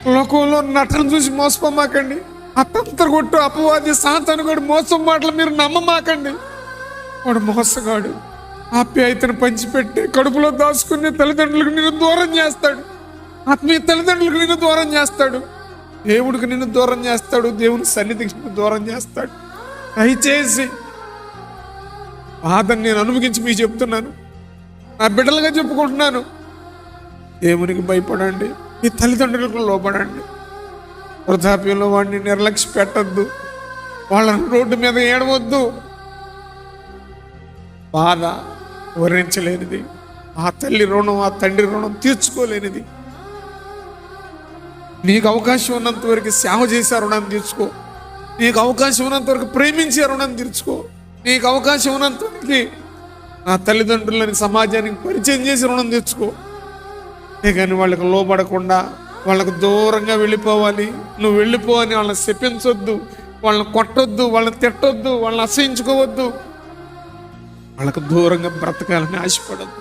లోకంలో నటన చూసి మోసపోమాకండి. అతంతరగొట్టు అపవాది సాతాను కూడా మోసం మాటలు మీరు నమ్మమాకండి. వాడు మోసగాడు. ఆప్యాయతను పంచిపెట్టి కడుపులో దాచుకుని తల్లిదండ్రులకు నిన్ను దూరం చేస్తాడు. ఆత్మీయ తల్లిదండ్రులకు నిన్ను దూరం చేస్తాడు. దేవుడికి నిన్ను దూరం చేస్తాడు. దేవుని సన్నిధికి నిన్ను దూరం చేస్తాడు. దయచేసి బాధను నేను అనుభవించి మీకు చెప్తున్నాను, నా బిడ్డలుగా చెప్పుకుంటున్నాను. దేవునికి భయపడండి, ఈ తల్లిదండ్రులకు లోపడండి. వృద్ధాప్యంలో వాడిని నిర్లక్ష్య పెట్టద్దు, వాళ్ళని రోడ్డు మీద ఏడవద్దు. బాధ వర్ణించలేనిది, ఆ తల్లి రుణం ఆ తండ్రి రుణం తీర్చుకోలేనిది. నీకు అవకాశం ఉన్నంత వరకు సేవ చేసే రుణాన్ని తీర్చుకో. నీకు అవకాశం ఉన్నంత వరకు ప్రేమించే రుణాన్ని తీర్చుకో. నీకు అవకాశం ఉన్నంత వరకు నా తల్లిదండ్రులని సమాజానికి పరిచయం చేసి రుణం తెచ్చుకో. కానీ వాళ్ళకి లోబడకుండా వాళ్ళకు దూరంగా వెళ్ళిపోవాలి. నువ్వు వెళ్ళిపోవని వాళ్ళని శపించొద్దు, వాళ్ళని కొట్టొద్దు, వాళ్ళని తిట్టొద్దు, వాళ్ళని అసహించుకోవద్దు. వాళ్ళకు దూరంగా బ్రతకాలని ఆశపడద్దు.